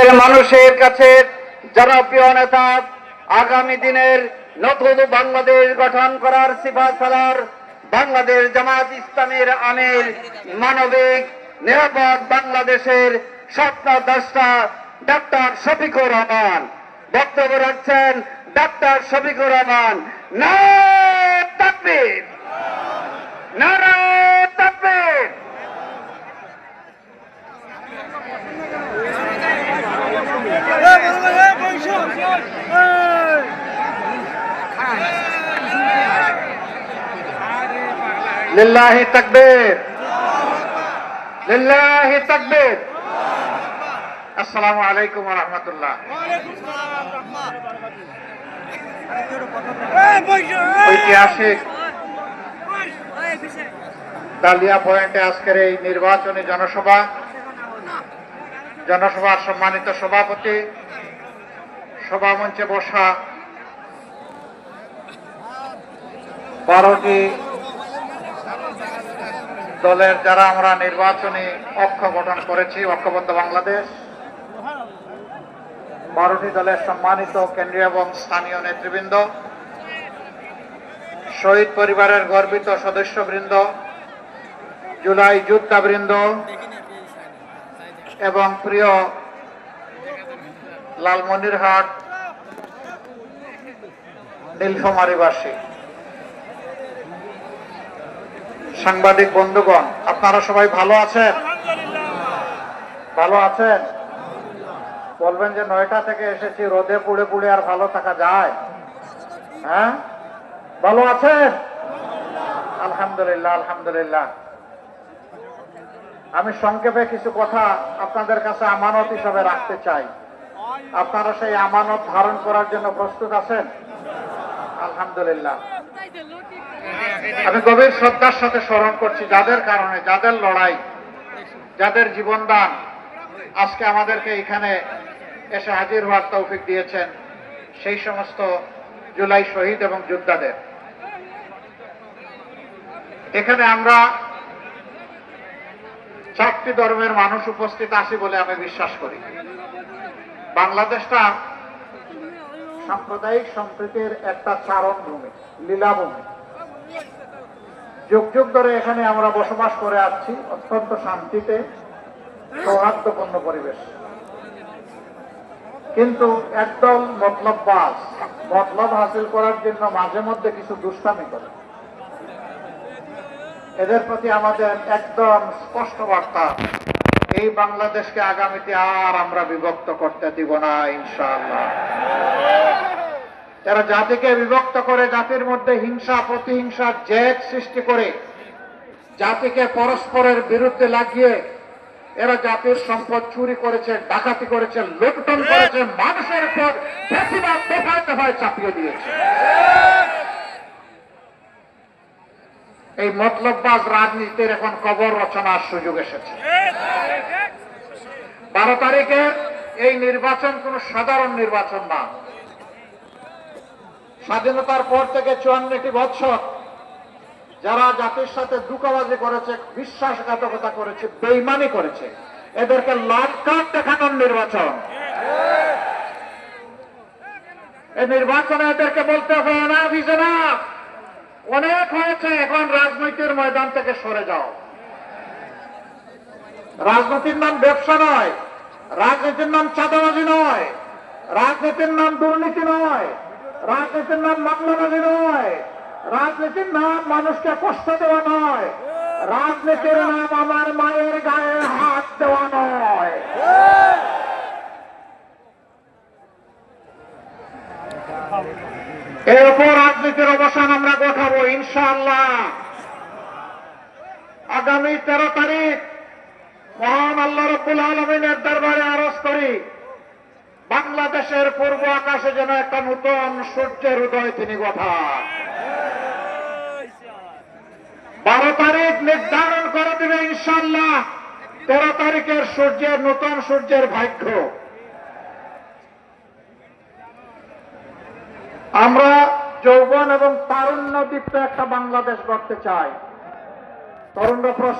দেশের মানুষের কাছে জনপ্রিয় নেতা, আগামী দিনের নতুন বাংলাদেশ গঠন করার সিপাহসালার বাংলাদেশ জামাত ইসলামের আমির, মানবিক নিরাপদ বাংলাদেশের স্বপ্নদ্রষ্টা ডাক্তার শফিকুর রহমান বক্তব্য রাখছেন। ডাক্তার শফিকুর রহমান, নারায়ে তাকবীর, নারায়ে তাকবীর। লিল্লাহি তাকবীর, লিল্লাহি তাকবীর। আসসালামু আলাইকুম ওয়া রাহমাতুল্লাহ। ঐতিহাসিক ডালিয়া পয়েন্টে আজকের এই নির্বাচনী জনসভার সম্মানিত সভাপতি, সভামঞ্চে বসা 12টি দলের যারা আমরা নির্বাচনী অক্ষ গঠন করেছি, ঐক্যবদ্ধ বাংলাদেশ, 12টি দলের সম্মানিত কেন্দ্রীয় এবং স্থানীয় নেতৃবৃন্দ, শহীদ পরিবারের গর্বিত সদস্যবৃন্দ, জুলাই যোদ্ধাবৃন্দ এবং প্রিয় লালমনিরহাট নীলফামারীবাসী, সাংবাদিক বন্ধুগণ, আপনারা সবাই ভালো আছেন? ভালো আছেন? বলবেন যে 9টা থেকে এসেছি, রোদে পুড়ে পুড়ে আর ভালো থাকা যায়? হ্যাঁ, ভালো আছেন? আলহামদুলিল্লাহ, আলহামদুলিল্লাহ। আমি সংক্ষেপে কিছু কথা আপনাদের কাছে আমানত হিসাবে রাখতে চাই। আপনারা সেই আমানত ধারণ করার জন্য প্রস্তুত আছেন? আলহামদুলিল্লাহ। আমি গভীর শ্রদ্ধার সাথে স্মরণ করছি যাদের কারণে, যাদের লড়াই, যাদের জীবনদান আজকে আমাদেরকে এখানে এসে হাজির হওয়ার তৌফিক দিয়েছেন, সেই সমস্ত জুলাই শহীদ এবং যোদ্ধাদের। এখানে আমরা 4টি ধর্মের মানুষ উপস্থিত আছি বলে আমি বিশ্বাস করি। বাংলাদেশটা সাম্প্রদায়িক সম্প্রীতির একটা চারণভূমি, লীলাভূমি। যুগ যুগ ধরে এখানে আমরা বসবাস করে আসছি অত্যন্ত শান্তিতে, সৌহার্দ্যপূর্ণ পরিবেশ। কিন্তু একদল মতলববাজ মতলব হাসিল করার জন্য মাঝে মধ্যে কিছু দুষ্টামি করে। এদের প্রতি আমাদের একদম স্পষ্ট বার্তা, এই বাংলাদেশকে আগামীতে আর আমরা বিভক্ত করতে দিব না ইনশাআল্লাহ। এরা জাতিকে বিভক্ত করে, জাতির মধ্যে হিংসা প্রতিহিংসার জেদ সৃষ্টি করে, জাতিকে পরস্পরের বিরুদ্ধে লাগিয়ে এরা জাতির সম্পদ চুরি করেছে, ডাকাতি করেছে, লুণ্ঠন করেছে, মানুষের উপর বেশিরভাগ দফায় দফায় চাপিয়ে দিয়েছে। এই মতলববাজ রাজনীতির এখন কবর রচনার সুযোগ এসেছে। 12 তারিখের এই নির্বাচন কোন সাধারণ নির্বাচন না। স্বাধীনতার পর থেকে 54টি বছর যারা জাতির সাথে ধোঁকাবাজি করেছে, বিশ্বাসঘাতকতা করেছে, বেঈমানি করেছে, এদেরকে লাল কার্ড দেখানোর নির্বাচন। এই নির্বাচনে এদেরকে বলতে হবে না ভিজনা, অনেক হয়েছে, এখন রাজনীতির ময়দান থেকে সরে যাও। রাজনীতির নাম ব্যবসা নয়, রাজনীতির নাম চাঁদাবাজি নয়, রাজনীতির নাম দুর্নীতি নয়, রাজনীতির নাম মামলাবাজি নয়, রাজনীতির নাম মানুষকে কষ্ট দেওয়া নয়, রাজনীতির নাম আমার মায়ের গায়ে হাত দেওয়া নয়। এর উপর রাজনীতির অবসান আমরা ঘটাবো ইনশাআল্লাহ। আগামী 13 তারিখ মহান আল্লাহ রাব্বুল আলামিনের দরবারে আরজ করি, বাংলাদেশের পূর্ব আকাশে যেন একটা নতুন সূর্যের উদয় তিনি ঘটান। 12 তারিখ নির্ধারণ করে দেবে ইনশাআল্লাহ 13 তারিখের সূর্যের, নতুন সূর্যের ভাগ্য। আমরা যৌবন এবং তারুণ্য দীপ্ত একটা বাংলাদেশ গড়তে চাই। তরুণরা প্রশ্ন